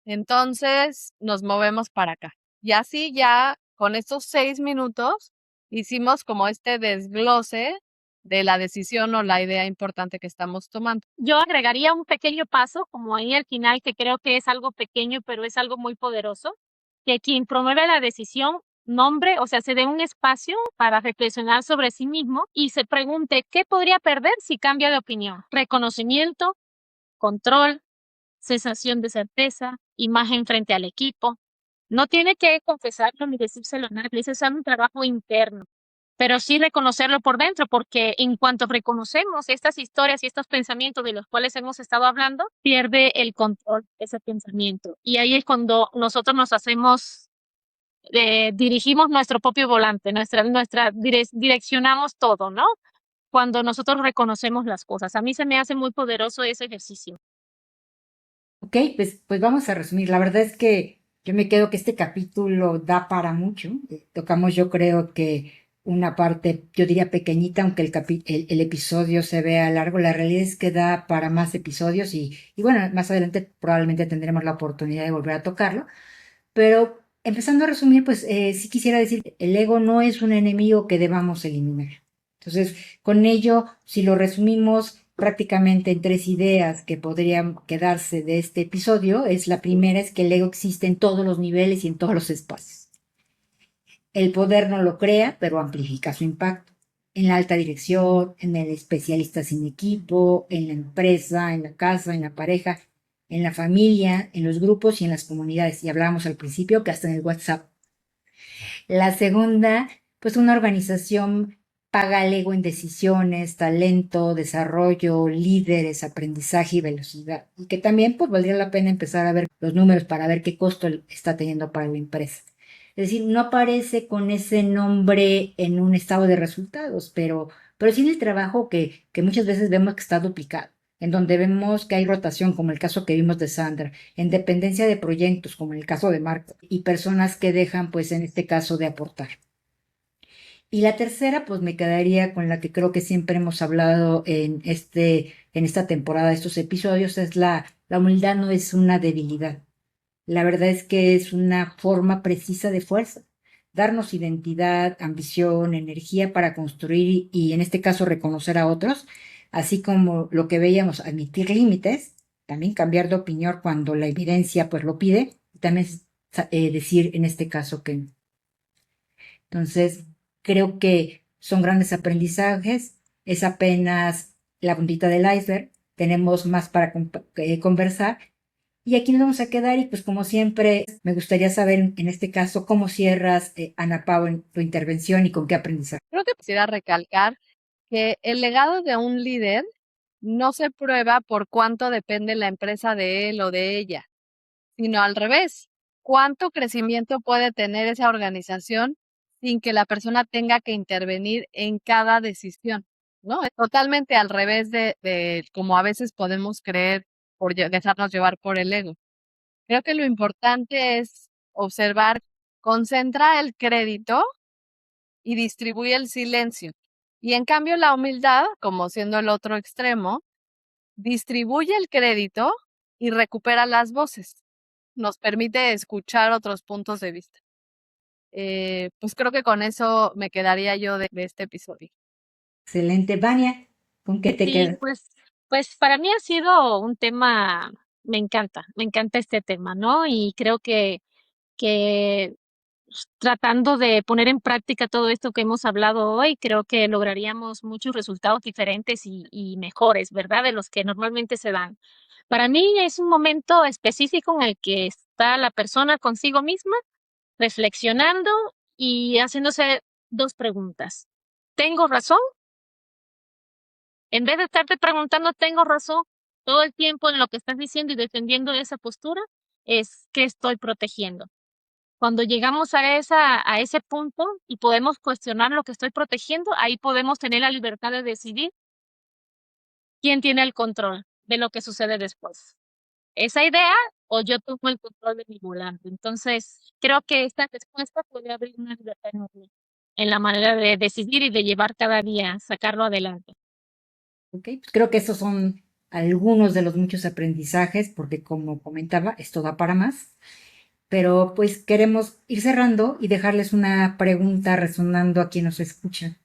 entonces nos movemos para acá. Y así ya con estos 6 minutos hicimos como este desglose de la decisión o la idea importante que estamos tomando. Yo agregaría un pequeño paso, como ahí al final, que creo que es algo pequeño, pero es algo muy poderoso, que quien promueve la decisión nombre, o sea, se dé un espacio para reflexionar sobre sí mismo y se pregunte qué podría perder si cambia de opinión. Reconocimiento, control, sensación de certeza, imagen frente al equipo. No tiene que confesarlo ni decírselo a nadie, es un trabajo interno, pero sí reconocerlo por dentro, porque en cuanto reconocemos estas historias y estos pensamientos de los cuales hemos estado hablando, pierde el control ese pensamiento. Y ahí es cuando nosotros nos hacemos, dirigimos nuestro propio volante, direccionamos todo, ¿no? Cuando nosotros reconocemos las cosas. A mí se me hace muy poderoso ese ejercicio. Ok, pues vamos a resumir. La verdad es que yo me quedo que este capítulo da para mucho. Tocamos, yo creo que una parte, yo diría pequeñita, aunque el episodio se vea largo, la realidad es que da para más episodios y bueno, más adelante probablemente tendremos la oportunidad de volver a tocarlo. Pero empezando a resumir, pues sí quisiera decir, el ego no es un enemigo que debamos eliminar. Entonces, con ello, si lo resumimos prácticamente en 3 ideas que podrían quedarse de este episodio, la primera es que el ego existe en todos los niveles y en todos los espacios. El poder no lo crea, pero amplifica su impacto. En la alta dirección, en el especialista sin equipo, en la empresa, en la casa, en la pareja, en la familia, en los grupos y en las comunidades. Y hablábamos al principio que hasta en el WhatsApp. La segunda, pues una organización paga el ego en decisiones, talento, desarrollo, líderes, aprendizaje y velocidad. Y que también pues valdría la pena empezar a ver los números para ver qué costo está teniendo para la empresa. Es decir, no aparece con ese nombre en un estado de resultados, pero sí en el trabajo que muchas veces vemos que está duplicado, en donde vemos que hay rotación, como el caso que vimos de Sandra, en dependencia de proyectos, como en el caso de Marco, y personas que dejan, pues en este caso, de aportar. Y la tercera, pues me quedaría con la que creo que siempre hemos hablado en esta temporada, estos episodios, es la humildad no es una debilidad. La verdad es que es una forma precisa de fuerza. Darnos identidad, ambición, energía para construir y en este caso reconocer a otros, así como lo que veíamos, admitir límites, también cambiar de opinión cuando la evidencia pues lo pide, y también decir en este caso que no. Entonces, creo que son grandes aprendizajes, es apenas la puntita del iceberg, tenemos más para conversar. Y aquí nos vamos a quedar y pues como siempre me gustaría saber en este caso cómo cierras, Ana Pau, en tu intervención y con qué aprendizaje. Creo que quisiera recalcar que el legado de un líder no se prueba por cuánto depende la empresa de él o de ella, sino al revés, cuánto crecimiento puede tener esa organización sin que la persona tenga que intervenir en cada decisión, ¿no? Es totalmente al revés de como a veces podemos creer por dejarnos llevar por el ego. Creo que lo importante es observar, concentra el crédito y distribuye el silencio. Y en cambio la humildad, como siendo el otro extremo, distribuye el crédito y recupera las voces. Nos permite escuchar otros puntos de vista. Pues creo que con eso me quedaría yo de este episodio. Excelente, Vania, ¿con qué te Sí, quedas? pues para mí ha sido un tema, me encanta este tema, ¿no? Y creo que tratando de poner en práctica todo esto que hemos hablado hoy, creo que lograríamos muchos resultados diferentes y mejores, ¿verdad? De los que normalmente se dan. Para mí es un momento específico en el que está la persona consigo misma, reflexionando y haciéndose 2 preguntas. ¿Tengo razón? En vez de estarte preguntando, ¿tengo razón? Todo el tiempo en lo que estás diciendo y defendiendo esa postura, es ¿qué estoy protegiendo? Cuando llegamos a ese punto y podemos cuestionar lo que estoy protegiendo, ahí podemos tener la libertad de decidir quién tiene el control de lo que sucede después. ¿Esa idea o yo tomo el control de mi volante? Entonces, creo que esta respuesta puede abrir una libertad enorme en la manera de decidir y de llevar cada día, sacarlo adelante. Ok, pues creo que esos son algunos de los muchos aprendizajes, porque como comentaba, esto da para más. Pero pues queremos ir cerrando y dejarles una pregunta resonando a quien nos escucha.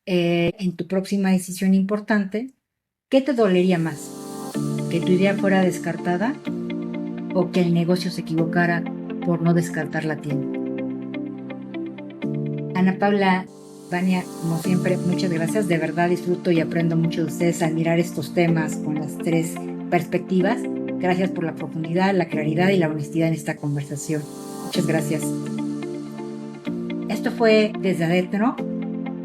En tu próxima decisión importante, ¿qué te dolería más? ¿Que tu idea fuera descartada o que el negocio se equivocara por no descartar la tienda? Ana Paula, Vania, como siempre, muchas gracias. De verdad disfruto y aprendo mucho de ustedes al mirar estos temas con las 3 perspectivas. Gracias por la profundidad, la claridad y la honestidad en esta conversación. Muchas gracias. Esto fue Desde Adentro,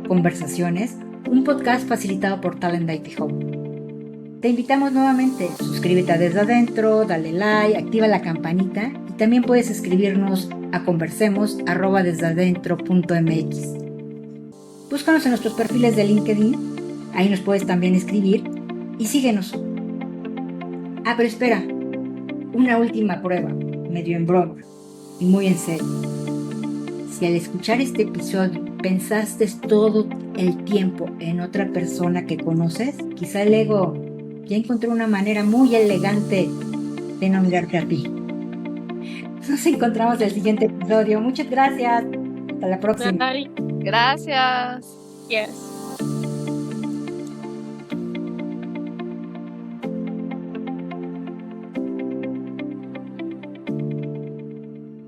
Conversaciones, un podcast facilitado por Talent IT Hub. Te invitamos nuevamente, suscríbete a Desde Adentro, dale like, activa la campanita y también puedes escribirnos a conversemos@desdeadentro.mx. Búscanos en nuestros perfiles de LinkedIn, ahí nos puedes también escribir y síguenos. Ah, pero espera, una última prueba, medio en broma y muy en serio. Si al escuchar este episodio pensaste todo el tiempo en otra persona que conoces, quizá el ego ya encontró una manera muy elegante de no mirarte a ti. Nos encontramos en el siguiente episodio. Muchas gracias. Hasta la próxima. Gracias. Yes.